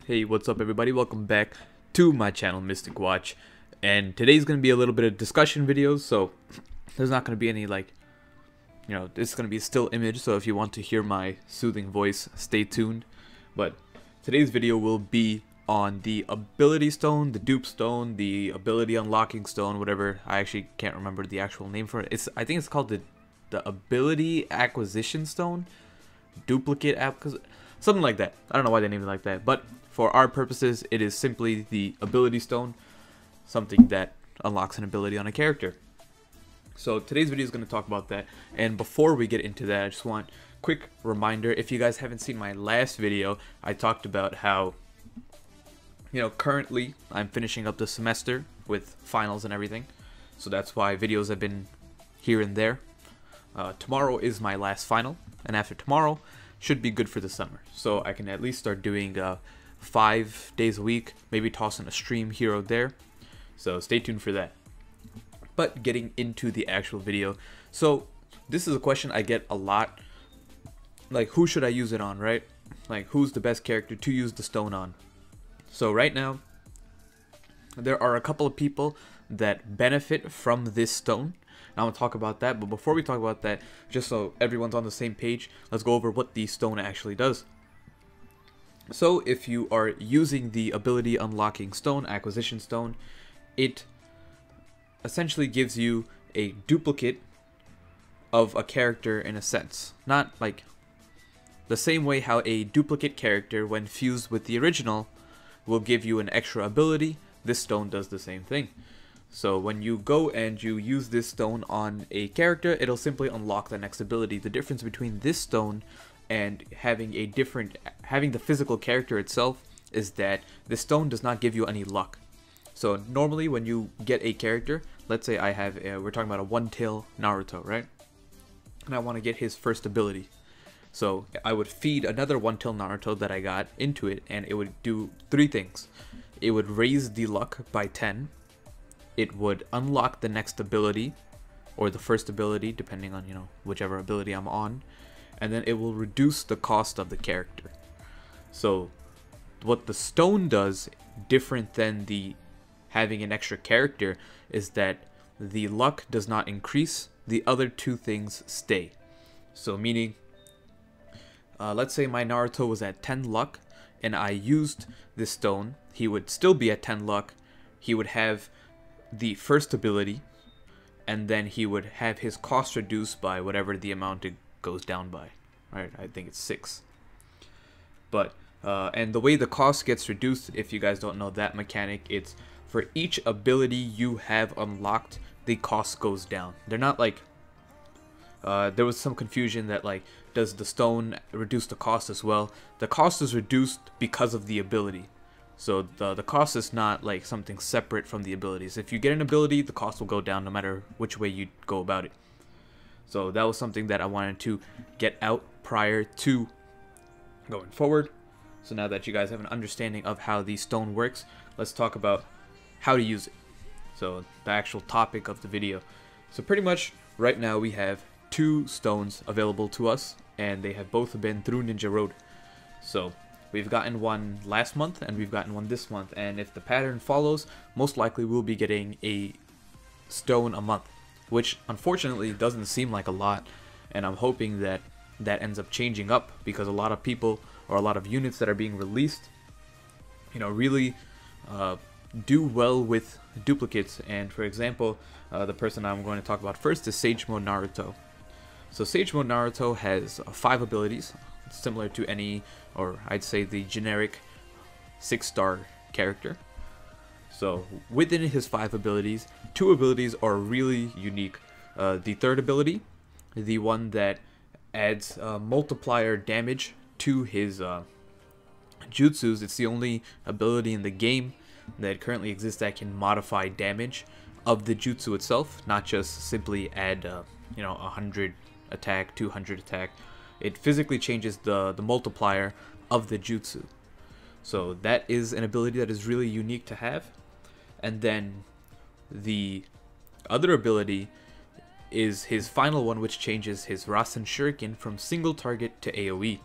Hey, what's up everybody? Welcome back to my channel, Mystic Watch. And today's going to be a little bit of discussion videos, so there's not going to be any it's going to be a still image, so if you want to hear my soothing voice, stay tuned. But today's video will be on the ability stone, the dupe stone, the ability unlocking stone, whatever. I actually can't remember the actual name for it. I think it's called the ability acquisition stone, duplicate something like that. I don't know why they named it like that, but for our purposes, it is simply the ability stone, something that unlocks an ability on a character. So today's video is going to talk about that, and before we get into that, I just want a quick reminder, if you guys haven't seen my last video, I talked about how, currently I'm finishing up the semester with finals and everything, so that's why videos have been here and there. Tomorrow is my last final, and after tomorrow should be good for the summer, so I can at least start doing 5 days a week, maybe tossing a stream here or there, so stay tuned for that. But getting into the actual video, so this is a question I get a lot, like who should I use it on, right? Like who's the best character to use the stone on? So right now there are a couple of people that benefit from this stone. I want to talk about that, but before we talk about that, just so everyone's on the same page, let's go over what the stone actually does. So if you are using the ability unlocking stone, acquisition stone, it essentially gives you a duplicate of a character in a sense. Not like the same way how a duplicate character, when fused with the original, will give you an extra ability, this stone does the same thing. So when you go and you use this stone on a character, it'll simply unlock the next ability. The difference between this stone and having the physical character itself is that the stone does not give you any luck. So normally when you get a character, let's say I have we're talking about a one-tail Naruto, right? And I want to get his first ability. So I would feed another one-tail Naruto that I got into it, and it would do 3 things. It would raise the luck by 10. It would unlock the next ability, or the first ability, depending on, whichever ability I'm on. And then it will reduce the cost of the character. So what the stone does, different than the having an extra character, is that the luck does not increase, the other 2 things stay. So meaning, let's say my Naruto was at 10 luck, and I used this stone, he would still be at 10 luck, he would have the first ability, and then he would have his cost reduced by whatever the amount it goes down by, right? I think it's 6. But and the way the cost gets reduced, if you guys don't know that mechanic, it's for each ability you have unlocked, the cost goes down. They're not like there was some confusion that like, does the stone reduce the cost as well? The cost is reduced because of the ability. So the cost is not like something separate from the abilities. If you get an ability, the cost will go down no matter which way you go about it. So that was something that I wanted to get out prior to going forward. So now that you guys have an understanding of how the stone works, let's talk about how to use it. So the actual topic of the video. So pretty much right now we have 2 stones available to us, and they have both been through Ninja Road. So we've gotten one last month, and we've gotten one this month, and if the pattern follows, most likely we'll be getting a stone a month, which unfortunately doesn't seem like a lot, and I'm hoping that that ends up changing up, because a lot of people, or a lot of units that are being released, really do well with duplicates. And for example, the person I'm going to talk about first is Sage Mode Naruto. So Sage Mode Naruto has 5 abilities, similar to any, or I'd say the generic 6-star character. So within his 5 abilities, 2 abilities are really unique. The third ability, the one that adds multiplier damage to his jutsus, it's the only ability in the game that currently exists that can modify damage of the jutsu itself, not just simply add 100 attack, 200 attack. It physically changes the multiplier of the jutsu. So that is an ability that is really unique to have. And then the other ability is his final one, which changes his Rasen Shuriken from single target to AoE.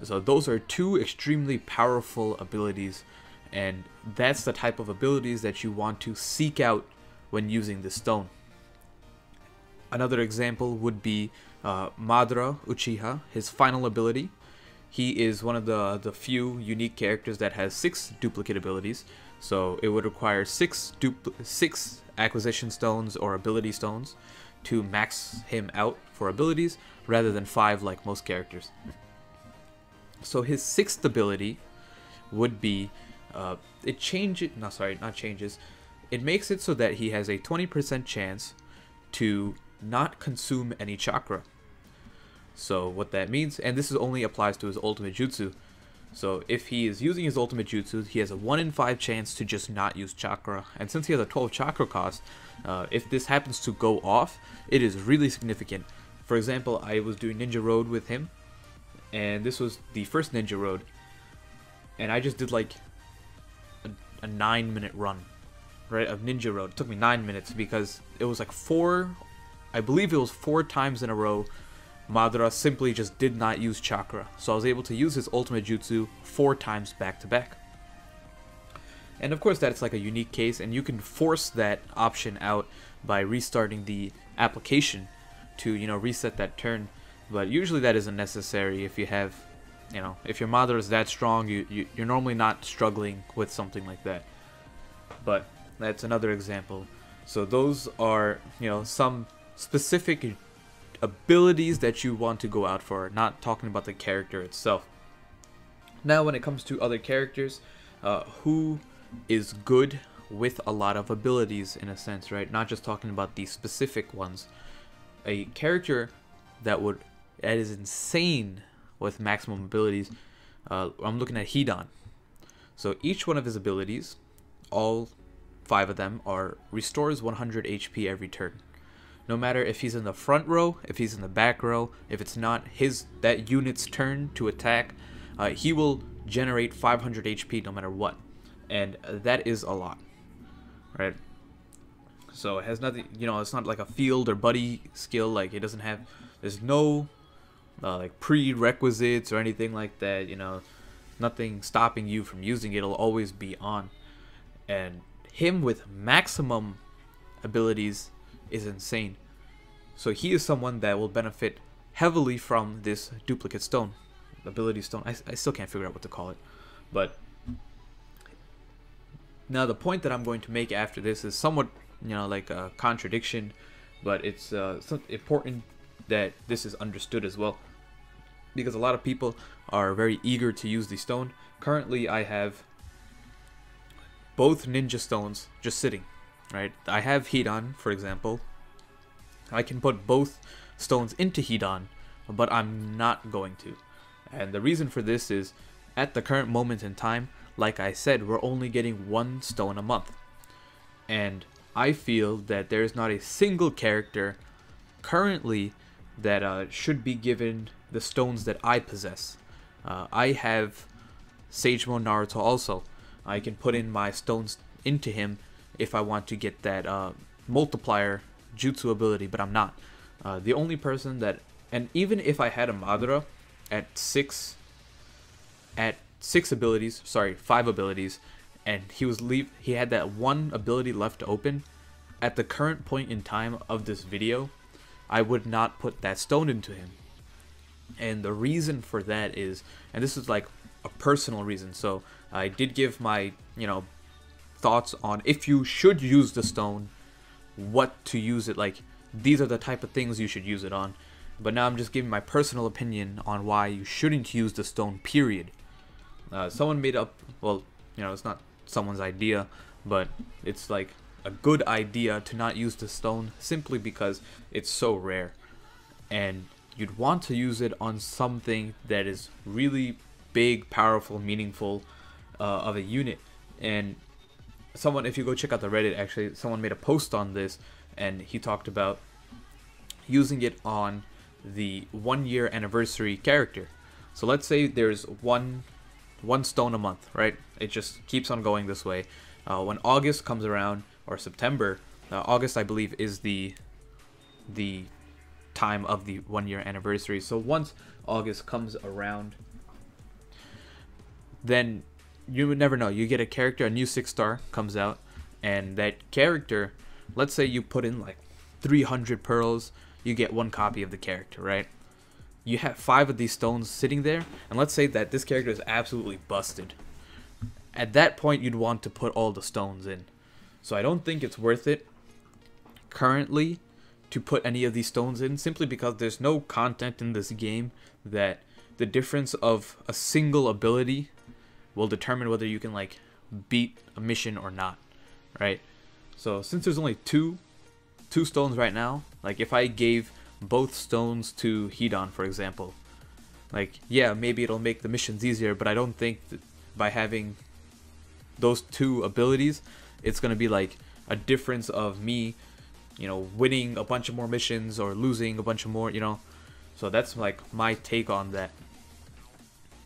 So those are two extremely powerful abilities, and that's the type of abilities that you want to seek out when using the stone. Another example would be Madara Uchiha, his final ability. He is one of the few unique characters that has 6 duplicate abilities, so it would require 6 acquisition stones or ability stones to max him out for abilities, rather than 5 like most characters. So his 6th ability would be, it makes it so that he has a 20% chance to not consume any chakra. So what that means, and this only applies to his ultimate jutsu. So if he is using his ultimate jutsu, he has a 1 in 5 chance to just not use chakra. And since he has a 12 chakra cost, if this happens to go off, it is really significant. For example, I was doing Ninja Road with him, and this was the first Ninja Road, and I just did like a 9-minute run, right, of Ninja Road. It took me 9 minutes because it was like 4, I believe it was 4 times in a row, Madara simply just did not use chakra. So I was able to use his ultimate jutsu 4 times back to back. And of course that's like a unique case, and you can force that option out by restarting the application to, you know, reset that turn. But usually that isn't necessary if you have, you know, if your Madara is that strong, you're normally not struggling with something like that. But that's another example. So those are, you know, some specific abilities that you want to go out for, not talking about the character itself. Now when it comes to other characters, who is good with a lot of abilities in a sense, right? Not just talking about the specific ones. A character that is insane with maximum abilities, I'm looking at Hidan. So each one of his abilities, all 5 of them, restores 100 HP every turn. No matter if he's in the front row, if he's in the back row, if it's not that unit's turn to attack, he will generate 500 HP no matter what. And that is a lot, right? So it has nothing, you know, it's not like a field or buddy skill. Like it doesn't have, there's no like prerequisites or anything like that, you know, nothing stopping you from using it. It'll always be on. And him with maximum abilities is insane. So he is someone that will benefit heavily from this duplicate stone, ability stone. I still can't figure out what to call it. But now the point that I'm going to make after this is somewhat, you know, like a contradiction, but it's important that this is understood as well, because a lot of people are very eager to use the stone. Currently I have both ninja stones just sitting, right? I have Hidan, for example. I can put both stones into Hidan, but I'm not going to. And the reason for this is, at the current moment in time, like I said, we're only getting 1 stone a month. And I feel that there's not a single character currently that should be given the stones that I possess. I have Sage Mode Naruto also. I can put in my stones into him if I want to get that multiplier jutsu ability, but I'm not. The only person that, and even if I had a Madara at 5 abilities, and he had that 1 ability left open, at the current point in time of this video, I would not put that stone into him. And the reason for that is, and this is like a personal reason, so I did give my, you know, thoughts on if you should use the stone, what to use it, like these are the type of things you should use it on. But now I'm just giving my personal opinion on why you shouldn't use the stone, period. Someone made up, well, you know, it's not someone's idea, but it's like a good idea to not use the stone simply because it's so rare, and you'd want to use it on something that is really big, powerful, meaningful of a unit. And someone, if you go check out the Reddit, actually someone made a post on this, and he talked about using it on the 1-year anniversary character. So let's say there's one stone a month, right? It just keeps on going this way. When August comes around, or September, August I believe is the time of the 1-year anniversary. So once August comes around, then you would never know. You get a character, a new 6-star comes out, and that character, let's say you put in like 300 pearls, you get 1 copy of the character, right? You have 5 of these stones sitting there, and let's say that this character is absolutely busted. At that point, you'd want to put all the stones in. So I don't think it's worth it currently to put any of these stones in, simply because there's no content in this game that the difference of a single ability will determine whether you can like beat a mission or not, right? So since there's only two stones right now, like if I gave both stones to Hidan, for example, like yeah, maybe it'll make the missions easier, but I don't think that by having those 2 abilities, it's gonna be like a difference of me, you know, winning a bunch of more missions or losing a bunch of more, you know. So that's like my take on that.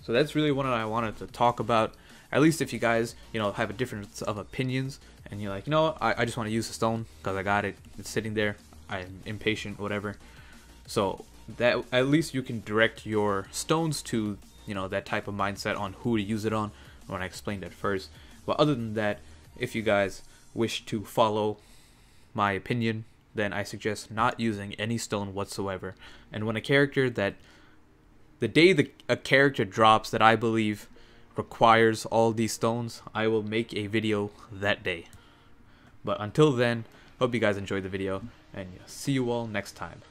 So that's really what I wanted to talk about. At least if you guys, you know, have a difference of opinions and you're like, you know, I just want to use the stone because I got it. It's sitting there. I'm impatient, whatever. So that at least you can direct your stones to, you know, that type of mindset on who to use it on when I explained it first. But other than that, if you guys wish to follow my opinion, then I suggest not using any stone whatsoever. And when a character that the day a character drops that I believe requires all these stones, I will make a video that day. But until then, hope you guys enjoyed the video, and see you all next time.